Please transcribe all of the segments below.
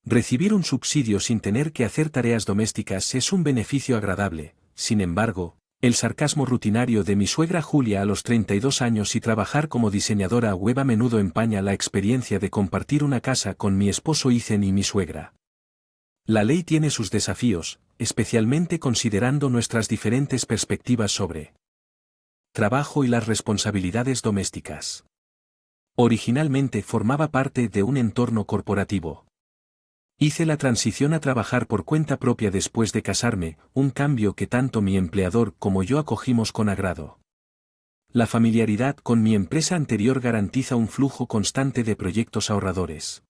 Recibir un subsidio sin tener que hacer tareas domésticas es un beneficio agradable. Sin embargo, el sarcasmo rutinario de mi suegra Julia a los 32 años y trabajar como diseñadora web a menudo empaña la experiencia de compartir una casa con mi esposo Ethan y mi suegra. La ley tiene sus desafíos, especialmente considerando nuestras diferentes perspectivas sobre trabajo y las responsabilidades domésticas. Originalmente formaba parte de un entorno corporativo. Hice la transición a trabajar por cuenta propia después de casarme, un cambio que tanto mi empleador como yo acogimos con agrado. La familiaridad con mi empresa anterior garantiza un flujo constante de proyectos ahorradores.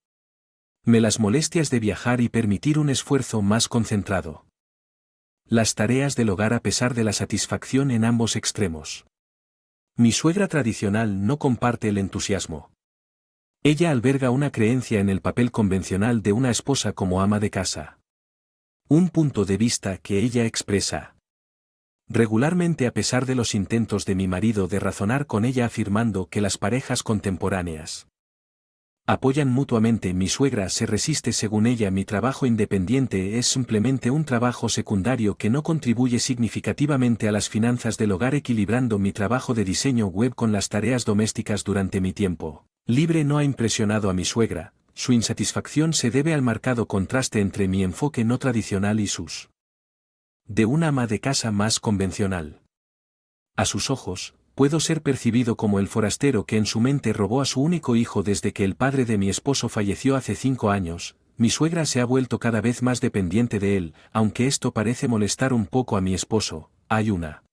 Me las molestias de viajar y permitir un esfuerzo más concentrado. Las tareas del hogar a pesar de la satisfacción en ambos extremos. Mi suegra tradicional no comparte el entusiasmo. Ella alberga una creencia en el papel convencional de una esposa como ama de casa. Un punto de vista que ella expresa regularmente a pesar de los intentos de mi marido de razonar con ella afirmando que las parejas contemporáneas apoyan mutuamente. Mi suegra se resiste según ella. Mi trabajo independiente es simplemente un trabajo secundario que no contribuye significativamente a las finanzas del hogar equilibrando mi trabajo de diseño web con las tareas domésticas durante mi tiempo libre no ha impresionado a mi suegra. Su insatisfacción se debe al marcado contraste entre mi enfoque no tradicional y sus de una ama de casa más convencional. A sus ojos, puedo ser percibido como el forastero que en su mente robó a su único hijo desde que el padre de mi esposo falleció hace 5 años. Mi suegra se ha vuelto cada vez más dependiente de él, aunque esto parece molestar un poco a mi esposo. Hay una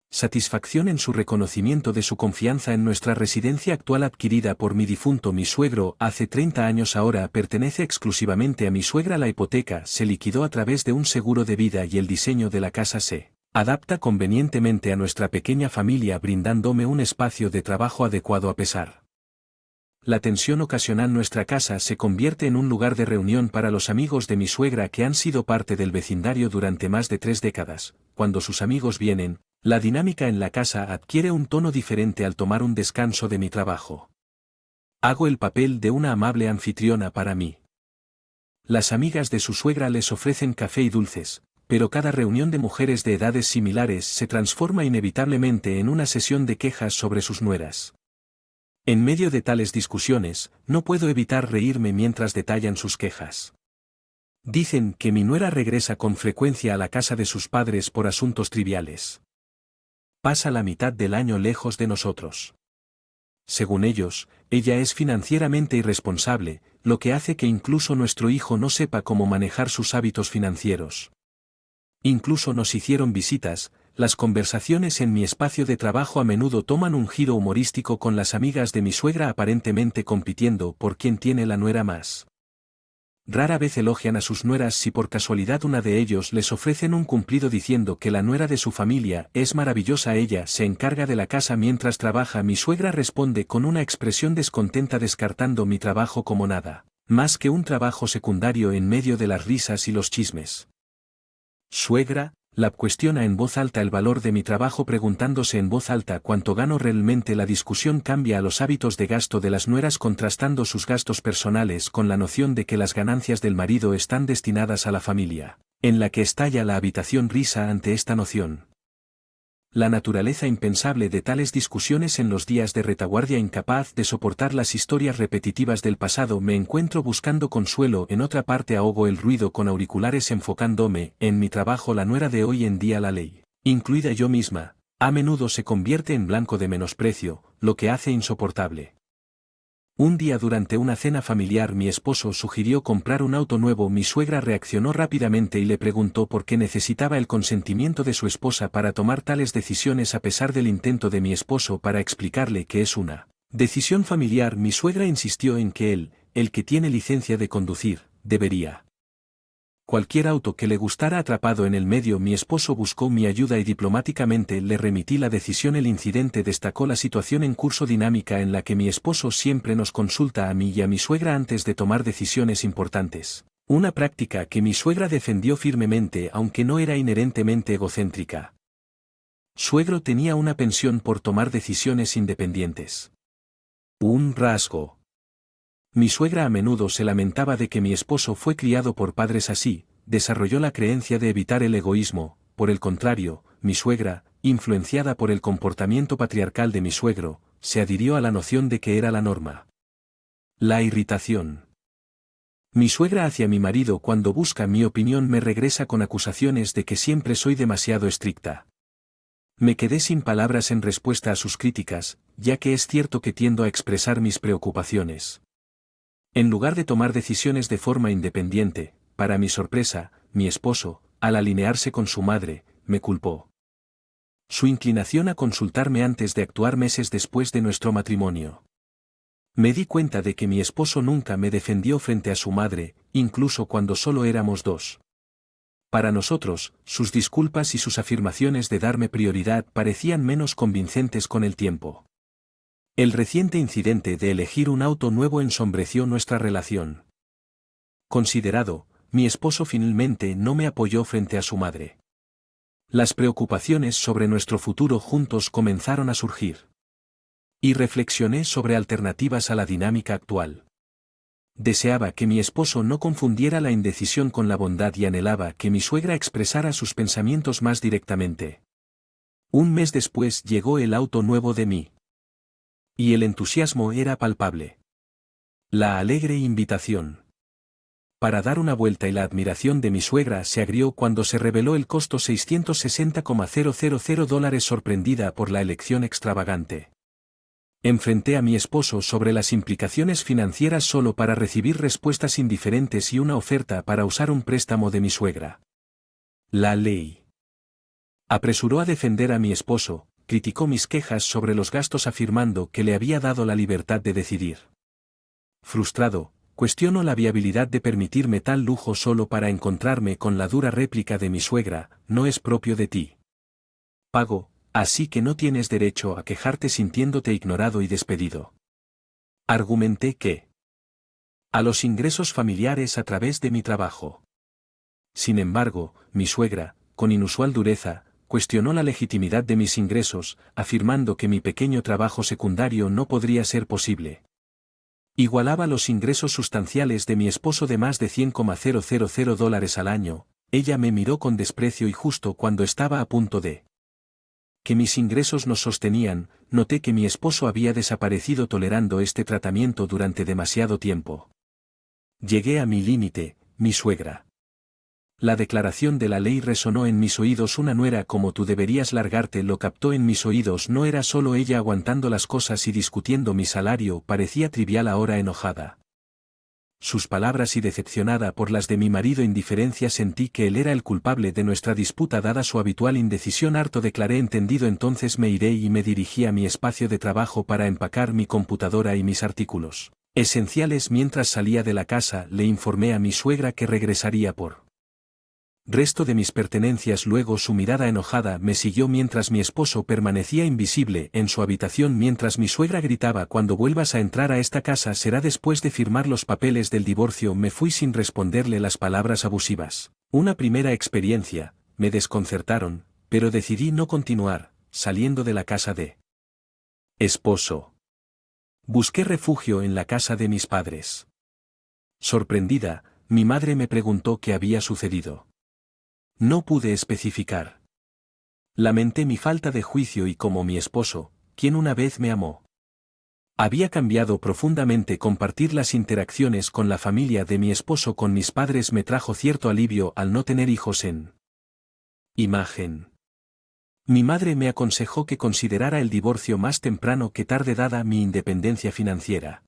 satisfacción en su reconocimiento de su confianza en nuestra residencia actual adquirida por mi difunto mi suegro hace 30 años. Ahora pertenece exclusivamente a mi suegra. La hipoteca se liquidó a través de un seguro de vida y el diseño de la casa se adapta convenientemente a nuestra pequeña familia brindándome un espacio de trabajo adecuado a pesar. La tensión ocasional. Nuestra casa se convierte en un lugar de reunión para los amigos de mi suegra que han sido parte del vecindario durante más de 3 décadas. Cuando sus amigos vienen, la dinámica en la casa adquiere un tono diferente al tomar un descanso de mi trabajo. Hago el papel de una amable anfitriona para mí. Las amigas de su suegra les ofrecen café y dulces, pero cada reunión de mujeres de edades similares se transforma inevitablemente en una sesión de quejas sobre sus nueras. En medio de tales discusiones, no puedo evitar reírme mientras detallan sus quejas. Dicen que mi nuera regresa con frecuencia a la casa de sus padres por asuntos triviales. Pasa la mitad del año lejos de nosotros. Según ellos, ella es financieramente irresponsable, lo que hace que incluso nuestro hijo no sepa cómo manejar sus hábitos financieros. Incluso nos hicieron visitas. Las conversaciones en mi espacio de trabajo a menudo toman un giro humorístico con las amigas de mi suegra aparentemente compitiendo por quién tiene la nuera más. Rara vez elogian a sus nueras si por casualidad una de ellos les ofrecen un cumplido diciendo que la nuera de su familia es maravillosa. Ella se encarga de la casa mientras trabaja. Mi suegra responde con una expresión descontenta descartando mi trabajo como nada más que un trabajo secundario en medio de las risas y los chismes. Suegra, la cuestiona en voz alta el valor de mi trabajo preguntándose en voz alta cuánto gano realmente. La discusión cambia a los hábitos de gasto de las nueras contrastando sus gastos personales con la noción de que las ganancias del marido están destinadas a la familia, en la que estalla la habitación risa ante esta noción. La naturaleza impensable de tales discusiones en los días de retaguardia. Incapaz de soportar las historias repetitivas del pasado me encuentro buscando consuelo en otra parte. Ahogo el ruido con auriculares enfocándome en mi trabajo. La nuera de hoy en día, la ley, incluida yo misma, a menudo se convierte en blanco de menosprecio, lo que hace insoportable. Un día durante una cena familiar mi esposo sugirió comprar un auto nuevo. Mi suegra reaccionó rápidamente y le preguntó por qué necesitaba el consentimiento de su esposa para tomar tales decisiones a pesar del intento de mi esposo para explicarle que es una decisión familiar. Mi suegra insistió en que él, el que tiene licencia de conducir, debería cualquier auto que le gustara. Atrapado en el medio, mi esposo buscó mi ayuda y diplomáticamente le remití la decisión. El incidente destacó la situación en curso dinámica en la que mi esposo siempre nos consulta a mí y a mi suegra antes de tomar decisiones importantes. Una práctica que mi suegra defendió firmemente aunque no era inherentemente egocéntrica. Suegro tenía una pensión por tomar decisiones independientes. Un rasgo Mi suegra a menudo se lamentaba de que mi esposo fue criado por padres así, desarrolló la creencia de evitar el egoísmo. Por el contrario, mi suegra, influenciada por el comportamiento patriarcal de mi suegro, se adhirió a la noción de que era la norma. La irritación. Mi suegra hacia mi marido cuando busca mi opinión me regresa con acusaciones de que siempre soy demasiado estricta. Me quedé sin palabras en respuesta a sus críticas, ya que es cierto que tiendo a expresar mis preocupaciones. En lugar de tomar decisiones de forma independiente, para mi sorpresa, mi esposo, al alinearse con su madre, me culpó. Su inclinación a consultarme antes de actuar meses después de nuestro matrimonio. Me di cuenta de que mi esposo nunca me defendió frente a su madre, incluso cuando solo éramos dos. Para nosotros, sus disculpas y sus afirmaciones de darme prioridad parecían menos convincentes con el tiempo. El reciente incidente de elegir un auto nuevo ensombreció nuestra relación. Considerado, mi esposo finalmente no me apoyó frente a su madre. Las preocupaciones sobre nuestro futuro juntos comenzaron a surgir. Y reflexioné sobre alternativas a la dinámica actual. Deseaba que mi esposo no confundiera la indecisión con la bondad y anhelaba que mi suegra expresara sus pensamientos más directamente. Un mes después llegó el auto nuevo de mí. Y el entusiasmo era palpable. La alegre invitación para dar una vuelta y la admiración de mi suegra se agrió cuando se reveló el costo $660,000 sorprendida por la elección extravagante. Enfrenté a mi esposo sobre las implicaciones financieras solo para recibir respuestas indiferentes y una oferta para usar un préstamo de mi suegra. La ley. Apresuró a defender a mi esposo, criticó mis quejas sobre los gastos afirmando que le había dado la libertad de decidir. Frustrado, cuestiono la viabilidad de permitirme tal lujo solo para encontrarme con la dura réplica de mi suegra, no es propio de ti. Pago, así que no tienes derecho a quejarte sintiéndote ignorado y despedido. Argumenté que a los ingresos familiares a través de mi trabajo. Sin embargo, mi suegra, con inusual dureza, cuestionó la legitimidad de mis ingresos, afirmando que mi pequeño trabajo secundario no podría ser posible. Igualaba los ingresos sustanciales de mi esposo de más de $100,000 al año. Ella me miró con desprecio y justo cuando estaba a punto de que mis ingresos nos sostenían, noté que mi esposo había desaparecido tolerando este tratamiento durante demasiado tiempo. Llegué a mi límite, mi suegra. La declaración de la ley resonó en mis oídos. Una nuera como tú deberías largarte lo captó en mis oídos. No era solo ella aguantando las cosas y discutiendo mi salario, parecía trivial ahora enojada. Sus palabras y decepcionada por las de mi marido indiferencia sentí que él era el culpable de nuestra disputa dada su habitual indecisión. Harto declaré entendido, entonces me iré y me dirigí a mi espacio de trabajo para empacar mi computadora y mis artículos esenciales. Mientras salía de la casa le informé a mi suegra que regresaría por resto de mis pertenencias. Luego su mirada enojada me siguió mientras mi esposo permanecía invisible en su habitación mientras mi suegra gritaba: cuando vuelvas a entrar a esta casa será después de firmar los papeles del divorcio. Me fui sin responderle las palabras abusivas. Una primera experiencia, me desconcertaron, pero decidí no continuar. Saliendo de la casa de esposo, busqué refugio en la casa de mis padres. Sorprendida, mi madre me preguntó qué había sucedido. No pude especificar. Lamenté mi falta de juicio y como mi esposo, quien una vez me amó, había cambiado profundamente. Compartir las interacciones con la familia de mi esposo con mis padres me trajo cierto alivio al no tener hijos en imagen. Mi madre me aconsejó que considerara el divorcio más temprano que tarde dada mi independencia financiera.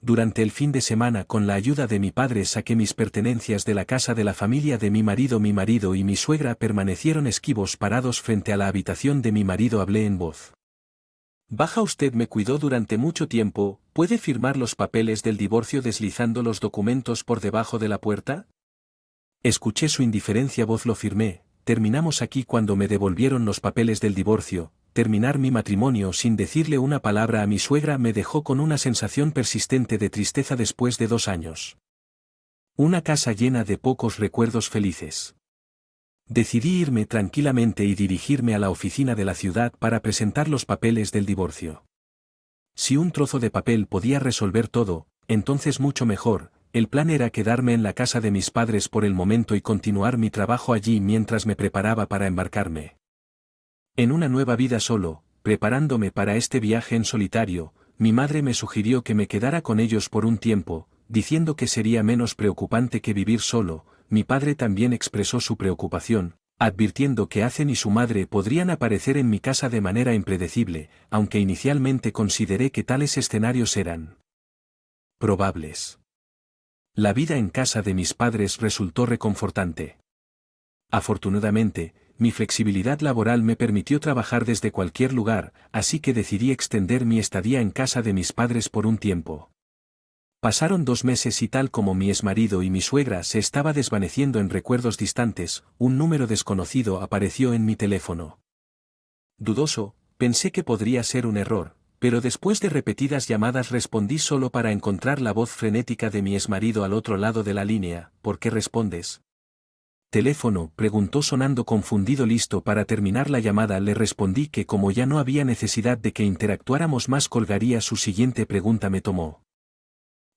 Durante el fin de semana, con la ayuda de mi padre, saqué mis pertenencias de la casa de la familia de mi marido. Mi marido y mi suegra permanecieron esquivos parados frente a la habitación de mi marido. Hablé en voz baja: usted me cuidó durante mucho tiempo, ¿puede firmar los papeles del divorcio deslizando los documentos por debajo de la puerta? Escuché su indiferencia voz. Lo firmé. Terminamos aquí. Cuando me devolvieron los papeles del divorcio, terminar mi matrimonio sin decirle una palabra a mi suegra me dejó con una sensación persistente de tristeza después de 2 años. Una casa llena de pocos recuerdos felices. Decidí irme tranquilamente y dirigirme a la oficina de la ciudad para presentar los papeles del divorcio. Si un trozo de papel podía resolver todo, entonces mucho mejor. El plan era quedarme en la casa de mis padres por el momento y continuar mi trabajo allí mientras me preparaba para embarcarme en una nueva vida solo. Preparándome para este viaje en solitario, mi madre me sugirió que me quedara con ellos por un tiempo, diciendo que sería menos preocupante que vivir solo. Mi padre también expresó su preocupación, advirtiendo que Ethan y su madre podrían aparecer en mi casa de manera impredecible, aunque inicialmente consideré que tales escenarios eran probables. La vida en casa de mis padres resultó reconfortante. Afortunadamente, mi flexibilidad laboral me permitió trabajar desde cualquier lugar, así que decidí extender mi estadía en casa de mis padres por un tiempo. Pasaron 2 meses y tal como mi exmarido y mi suegra se estaba desvaneciendo en recuerdos distantes, un número desconocido apareció en mi teléfono. Dudoso, pensé que podría ser un error, pero después de repetidas llamadas respondí solo para encontrar la voz frenética de mi exmarido al otro lado de la línea. ¿Por qué respondes? Teléfono, preguntó sonando confundido. Listo para terminar la llamada. Le respondí que como ya no había necesidad de que interactuáramos más colgaría. Su siguiente pregunta me tomó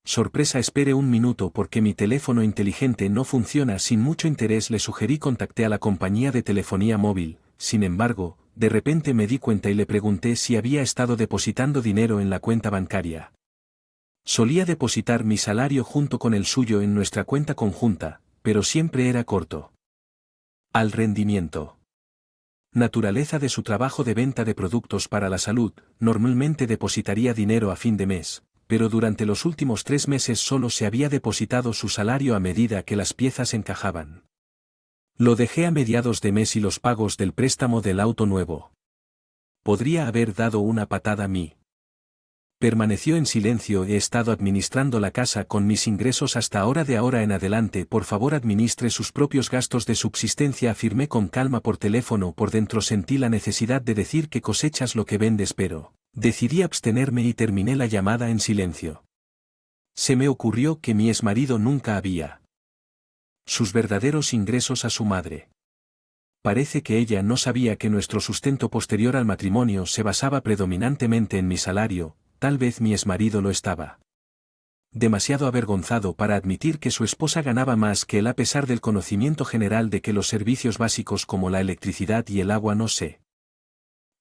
sorpresa. Espere un minuto porque mi teléfono inteligente no funciona. Sin mucho interés le sugerí. Contacté a la compañía de telefonía móvil. Sin embargo, de repente me di cuenta y le pregunté si había estado depositando dinero en la cuenta bancaria. Solía depositar mi salario junto con el suyo en nuestra cuenta conjunta, pero siempre era corto al rendimiento. Naturaleza de su trabajo de venta de productos para la salud. Normalmente depositaría dinero a fin de mes, pero durante los últimos 3 meses solo se había depositado su salario a medida que las piezas encajaban. Lo dejé a mediados de mes y los pagos del préstamo del auto nuevo. Podría haber dado una patada a mí. Permaneció en silencio. He estado administrando la casa con mis ingresos hasta ahora. De ahora en adelante, por favor, administre sus propios gastos de subsistencia, afirmé con calma por teléfono. Por dentro sentí la necesidad de decir que cosechas lo que vendes, pero decidí abstenerme y terminé la llamada en silencio. Se me ocurrió que mi exmarido nunca había sus verdaderos ingresos a su madre. Parece que ella no sabía que nuestro sustento posterior al matrimonio se basaba predominantemente en mi salario. Tal vez mi exmarido lo estaba demasiado avergonzado para admitir que su esposa ganaba más que él, a pesar del conocimiento general de que los servicios básicos como la electricidad y el agua no se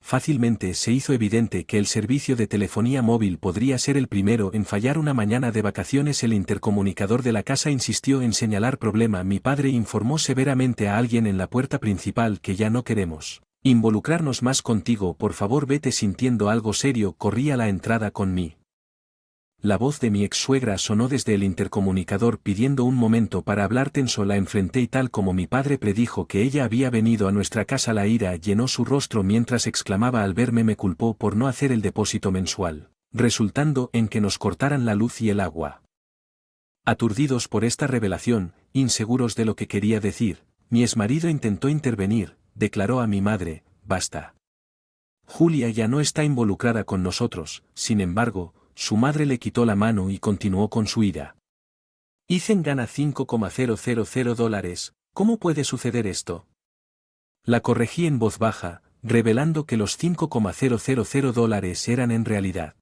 Fácilmente se hizo evidente que el servicio de telefonía móvil podría ser el primero en fallar. Una mañana de vacaciones el intercomunicador de la casa insistió en señalar problema. Mi padre informó severamente a alguien en la puerta principal que ya no queremos involucrarnos más contigo. Por favor, vete. Sintiendo algo serio, corrí a la entrada con mí. La voz de mi ex-suegra sonó desde el intercomunicador pidiendo un momento para hablar. Tenso la enfrenté y tal como mi padre predijo que ella había venido a nuestra casa, la ira llenó su rostro mientras exclamaba al verme. Me culpó por no hacer el depósito mensual, resultando en que nos cortaran la luz y el agua. Aturdidos por esta revelación, inseguros de lo que quería decir, mi exmarido intentó intervenir. Declaró a mi madre: basta. Julia ya no está involucrada con nosotros. Sin embargo, su madre le quitó la mano y continuó con su ira. Ethan gana $5,000. ¿Cómo puede suceder esto? La corregí en voz baja, revelando que los $5,000 eran en realidad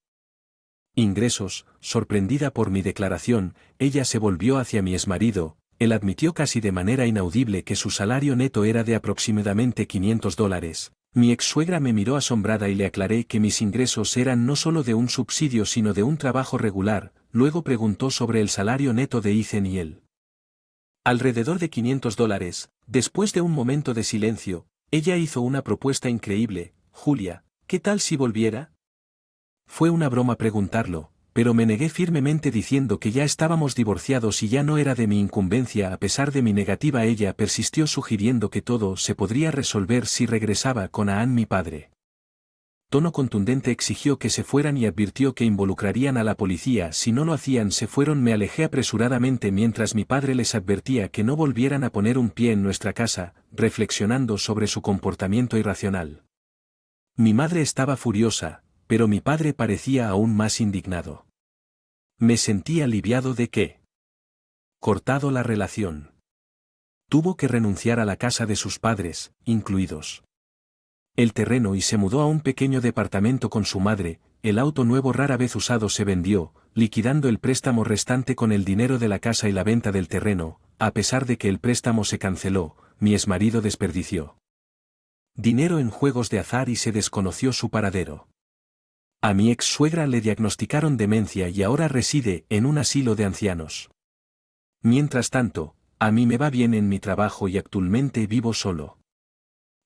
ingresos. Sorprendida por mi declaración, ella se volvió hacia mi exmarido. Él admitió casi de manera inaudible que su salario neto era de aproximadamente $500. Mi ex-suegra me miró asombrada y le aclaré que mis ingresos eran no solo de un subsidio sino de un trabajo regular. Luego preguntó sobre el salario neto de Ethan y él. Alrededor de $500. Después de un momento de silencio, ella hizo una propuesta increíble: Julia, ¿qué tal si volviera? Fue una broma preguntarlo, pero me negué firmemente diciendo que ya estábamos divorciados y ya no era de mi incumbencia. A pesar de mi negativa, ella persistió sugiriendo que todo se podría resolver si regresaba con Ann, mi padre. Tono contundente exigió que se fueran y advirtió que involucrarían a la policía si no lo hacían. Se fueron. Me alejé apresuradamente mientras mi padre les advertía que no volvieran a poner un pie en nuestra casa, reflexionando sobre su comportamiento irracional. Mi madre estaba furiosa, pero mi padre parecía aún más indignado. Me sentí aliviado de que cortado la relación. Tuvo que renunciar a la casa de sus padres, incluidos el terreno, y se mudó a un pequeño departamento con su madre, el auto nuevo rara vez usado se vendió, liquidando el préstamo restante con el dinero de la casa y la venta del terreno. A pesar de que el préstamo se canceló, mi exmarido desperdició dinero en juegos de azar y se desconoció su paradero. A mi ex suegra le diagnosticaron demencia y ahora reside en un asilo de ancianos. Mientras tanto, a mí me va bien en mi trabajo y actualmente vivo solo.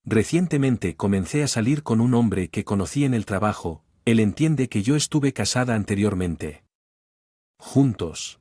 Recientemente comencé a salir con un hombre que conocí en el trabajo. Él entiende que yo estuve casada anteriormente. Juntos